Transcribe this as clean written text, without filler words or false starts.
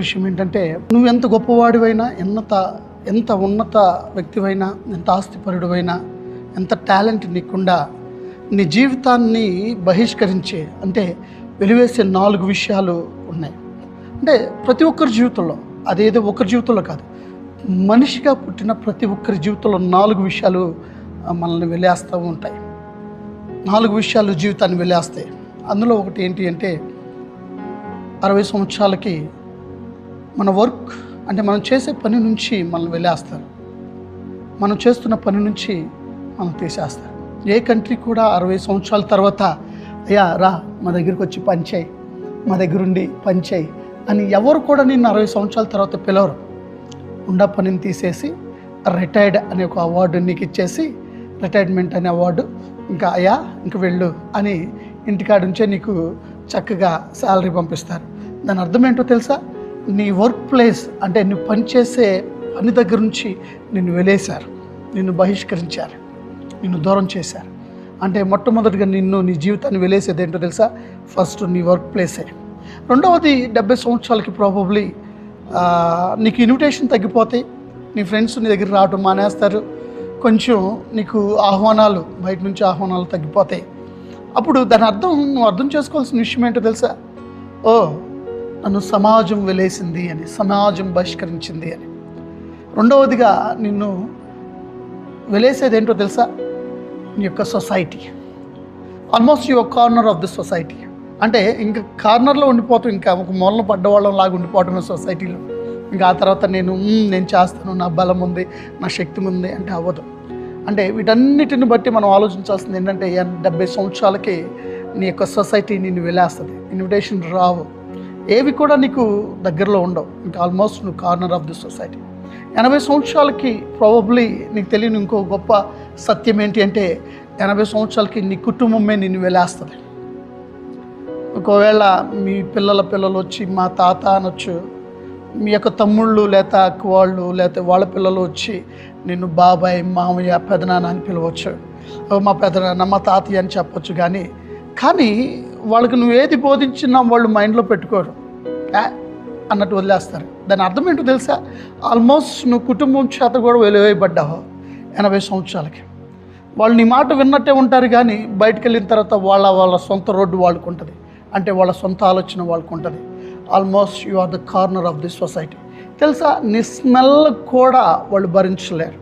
విషయం ఏంటంటే, నువ్వు ఎంత గొప్పవాడివైనా, ఎంత ఉన్నత వ్యక్తివైనా, ఎంత ఆస్తిపరుడివైనా, ఎంత టాలెంట్ నీకుండా నీ జీవితాన్ని బహిష్కరించే అంటే వెలివేసే 4 విషయాలు ఉన్నాయి. అంటే ప్రతి ఒక్కరి జీవితంలో, అదేదో ఒకరి జీవితంలో కాదు, మనిషిగా పుట్టిన ప్రతి ఒక్కరి జీవితంలో 4 విషయాలు మనల్ని వెలేస్తూ ఉంటాయి. 4 విషయాలు జీవితాన్ని వెలేస్తాయి. అందులో ఒకటి ఏంటి అంటే 60 సంవత్సరాలకి మన వర్క్ అంటే మనం చేసే పని నుంచి మనల్ని వెలేస్తారు. మనం చేస్తున్న పని నుంచి మనం తీసేస్తారు. ఏ కంట్రీ కూడా 60 సంవత్సరాల తర్వాత అయ్యా రా మా దగ్గరికి వచ్చి పనిచేయి, మా దగ్గరుండి పనిచేయి అని ఎవరు కూడా నిన్ను 60 సంవత్సరాల తర్వాత పిలవరు. ఉండా పనిని తీసేసి రిటైర్డ్ అనే ఒక అవార్డు నీకు ఇచ్చేసి, రిటైర్మెంట్ అనే అవార్డు, ఇంకా అయ్యా ఇంక వెళ్ళు అని ఇంటికాడ నుంచే నీకు చక్కగా శాలరీ పంపిస్తారు. దాని అర్థం ఏంటో తెలుసా? నీ వర్క్ ప్లేస్ అంటే నువ్వు పనిచేసే పని దగ్గర నుంచి నిన్ను వెలేశారు, నిన్ను బహిష్కరించారు, నిన్ను దూరం చేశారు. అంటే మొట్టమొదటిగా నీ జీవితాన్ని వెలేసేది ఏంటో తెలుసా? ఫస్ట్ నీ వర్క్ ప్లేసే. రెండవది 70 సంవత్సరాలకి ప్రాబబ్లీ నీకు ఇన్విటేషన్ తగ్గిపోతాయి, నీ ఫ్రెండ్స్ నీ దగ్గర రావడం మానేస్తారు, కొంచెం నీకు ఆహ్వానాలు బయట నుంచి ఆహ్వానాలు తగ్గిపోతాయి. అప్పుడు దాని అర్థం నువ్వు అర్థం చేసుకోవాల్సిన విషయం ఏంటో తెలుసా? ఓ నన్ను సమాజం వెలేసింది అని, సమాజం బహిష్కరించింది అని. రెండవదిగా నిన్ను వెలేసేది ఏంటో తెలుసా? నీ యొక్క society. Almost your corner of the society. అంటే ఇంకా కార్నర్లో ఉండిపోవటం, ఇంకా ఒక మూలన పడ్డవాళ్ళం లాగా ఉండిపోవటమే సొసైటీలో. ఇంకా ఆ తర్వాత నేను చేస్తాను, నా బలం ఉంది, నా శక్తి ఉంది అంటే అవ్వదు. అంటే వీటన్నిటిని బట్టి మనం ఆలోచించాల్సింది ఏంటంటే 70 సంవత్సరాలకి నీ యొక్క సొసైటీ నిన్ను వెలేస్తుంది. ఇన్విటేషన్ రావు, ఏవి కూడా నీకు దగ్గరలో ఉండవు. ఇంకా ఆల్మోస్ట్ నువ్వు కార్నర్ ఆఫ్ ది సొసైటీ. 80 సంవత్సరాలకి ప్రాబబ్లీ నీకు తెలియని ఇంకో గొప్ప సత్యం ఏంటి అంటే 80 సంవత్సరాలకి నీ కుటుంబమే నిన్ను వెలేస్తుంది. ఒకవేళ మీ పిల్లలు వచ్చి మా తాత అనొచ్చు, మీ యొక్క తమ్ముళ్ళు లేదా అక్క వాళ్ళు లేదా వాళ్ళ పిల్లలు వచ్చి నిన్ను బాబాయ్, మామయ్య, పెదనాన్న అని పిలవచ్చు, మా పెదనాన్న, మా తాతయ్య అని చెప్పొచ్చు. కానీ వాళ్ళకి నువ్వు ఏది బోధించినా వాళ్ళు మైండ్లో పెట్టుకోరు, అన్నట్టు వదిలేస్తారు. దాని అర్థం ఏంటో తెలుసా? ఆల్మోస్ట్ నువ్వు కుటుంబం చేత కూడా వెలివేయబడ్డావు 80 సంవత్సరాలకి. వాళ్ళు నీ మాట విన్నట్టే ఉంటారు, కానీ బయటకు వెళ్ళిన తర్వాత వాళ్ళ సొంత రోడ్డు వాళ్ళకు ఉంటుంది, అంటే వాళ్ళ సొంత ఆలోచన వాళ్ళకు ఉంటుంది. Almost you are the corner of the society. తెలుసా, నీ స్మెల్ కూడా వాళ్ళు భరించలేరు.